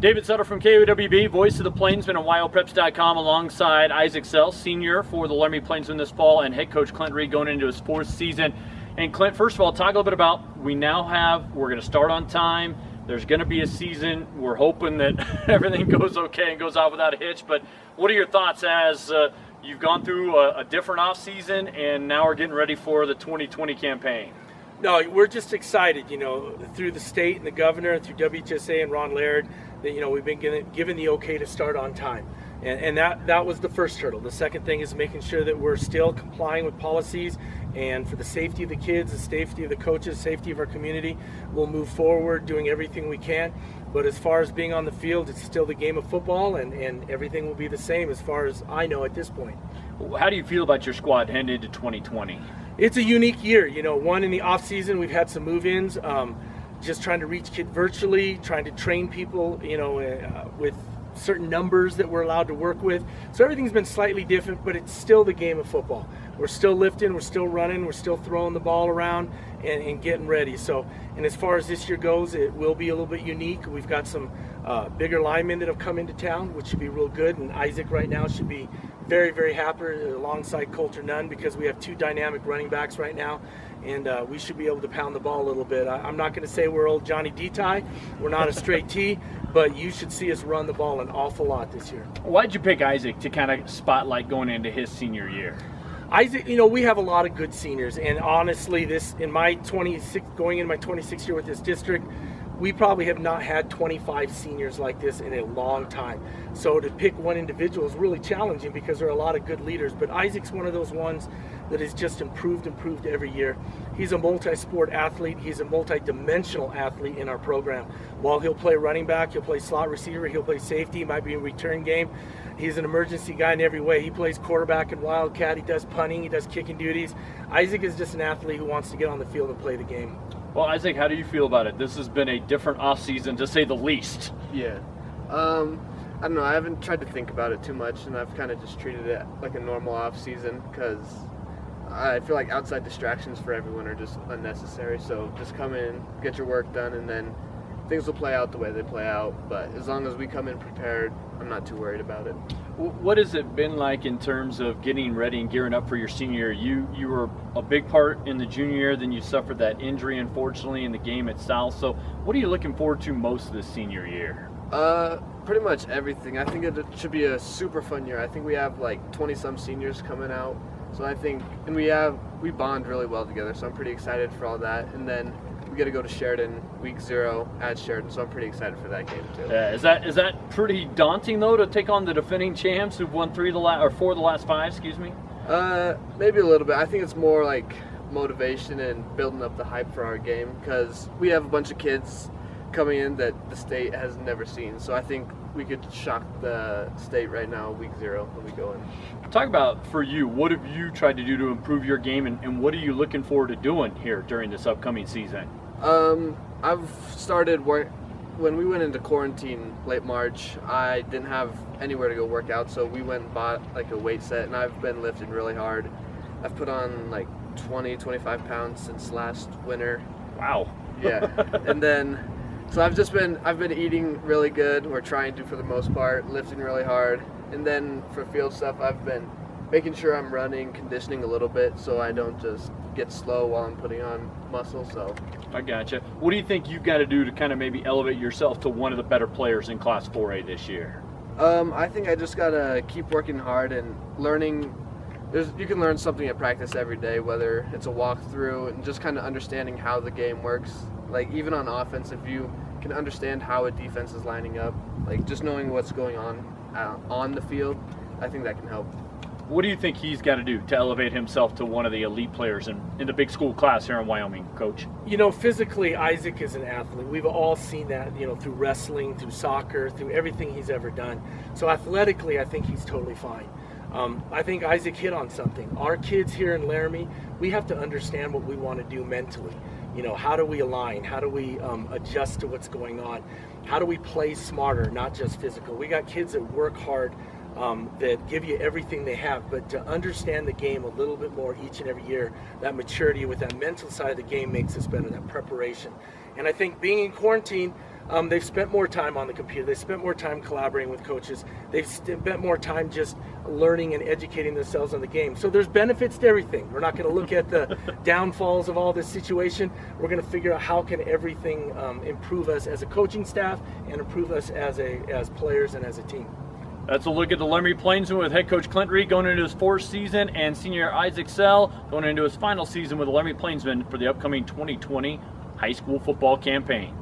David Sutter from KOWB, voice of the Plainsmen and WyoPreps.com, alongside Isaac Sell, senior for the Laramie Plainsmen this fall, and head coach Clint Reed going into his 4th season. And Clint, first of all, talk a little bit about, we're going to start on time. There's going to be a season. We're hoping that everything goes okay and goes off without a hitch. But what are your thoughts as you've gone through a different off season and now we're getting ready for the 2020 campaign? No, we're just excited, through the state and the governor, through WHSA and Ron Laird, that, we've been given the okay to start on time. And that was the first hurdle. The second thing is making sure that we're still complying with policies, and for the safety of the kids, the safety of the coaches, safety of our community, we'll move forward doing everything we can. But as far as being on the field, it's still the game of football, and everything will be the same as far as I know at this point. How do you feel about your squad heading into 2020? It's a unique year. One, in the off season, we've had some move-ins, just trying to reach kids virtually, trying to train people, with certain numbers that we're allowed to work with. So everything's been slightly different, but it's still the game of football. We're still lifting, we're still running, we're still throwing the ball around and getting ready. So, and as far as this year goes, it will be a little bit unique. We've got some bigger linemen that have come into town, which should be real good. And Isaac right now should be very, very happy alongside Coulter Nunn, because we have 2 dynamic running backs right now, and we should be able to pound the ball a little bit. I'm not going to say we're old Johnny D-Tie. We're not a straight T, but you should see us run the ball an awful lot this year. Why'd you pick Isaac to kind of spotlight going into his senior year? Isaac, we have a lot of good seniors, and honestly, going into my 26th year with this district, we probably have not had 25 seniors like this in a long time. So to pick one individual is really challenging because there are a lot of good leaders. But Isaac's one of those ones that has just improved every year. He's a multi-sport athlete. He's a multi-dimensional athlete in our program. While he'll play running back, he'll play slot receiver, he'll play safety, he might be a return game. He's an emergency guy in every way. He plays quarterback and wildcat. He does punting. He does kicking duties. Isaac is just an athlete who wants to get on the field and play the game. Well, Isaac, how do you feel about it? This has been a different offseason, to say the least. Yeah. I don't know. I haven't tried to think about it too much, and I've kind of just treated it like a normal offseason because I feel like outside distractions for everyone are just unnecessary. So just come in, get your work done, and then things will play out the way they play out. But as long as we come in prepared, I'm not too worried about it. What has it been like in terms of getting ready and gearing up for your senior year? You were a big part in the junior year, then you suffered that injury, unfortunately, in the game itself. So what are you looking forward to most this senior year? Pretty much everything. I think it should be a super fun year. I think we have like 20-some seniors coming out. So I think, and we bond really well together, so I'm pretty excited for all that. And then we get to go to Sheridan week 0 at Sheridan, so I'm pretty excited for that game too. Yeah, is that pretty daunting though, to take on the defending champs who've won 4 of the last 5? Excuse me. Maybe a little bit. I think it's more like motivation and building up the hype for our game, because we have a bunch of kids coming in that the state has never seen. So I think we could shock the state right now, week 0, when we go in. Talk about, for you, what have you tried to do to improve your game, and what are you looking forward to doing here during this upcoming season? I've started work. When we went into quarantine late March, I didn't have anywhere to go work out, so we went and bought like a weight set, and I've been lifting really hard. I've put on like 25 pounds since last winter. Wow. Yeah. And then, so I've been eating really good, or trying to for the most part, lifting really hard. And then for field stuff, I've been making sure I'm running, conditioning a little bit so I don't just get slow while I'm putting on muscle. So I gotcha. What do you think you've got to do to kind of maybe elevate yourself to one of the better players in Class 4A this year? I think I just got to keep working hard and learning. You can learn something at practice every day, whether it's a walkthrough and just kind of understanding how the game works. Like even on offense, if you can understand how a defense is lining up, like just knowing what's going on the field, I think that can help. What do you think he's got to do to elevate himself to one of the elite players in the big school class here in Wyoming, Coach? Physically, Isaac is an athlete. We've all seen that, through wrestling, through soccer, through everything he's ever done. So athletically, I think he's totally fine. I think Isaac hit on something. Our kids here in Laramie, we have to understand what we want to do mentally. How do we align? How do we adjust to what's going on? How do we play smarter, not just physical? We got kids that work hard, that give you everything they have, but to understand the game a little bit more each and every year, that maturity with that mental side of the game makes us better, that preparation. And I think being in quarantine, they've spent more time on the computer. They've spent more time collaborating with coaches. They've spent more time just learning and educating themselves on the game. So there's benefits to everything. We're not going to look at the downfalls of all this situation. We're going to figure out how can everything improve us as a coaching staff and improve us as players and as a team. That's a look at the Laramie Plainsmen with head coach Clint Reed going into his 4th season, and senior Isaac Sell going into his final season with the Laramie Plainsmen for the upcoming 2020 high school football campaign.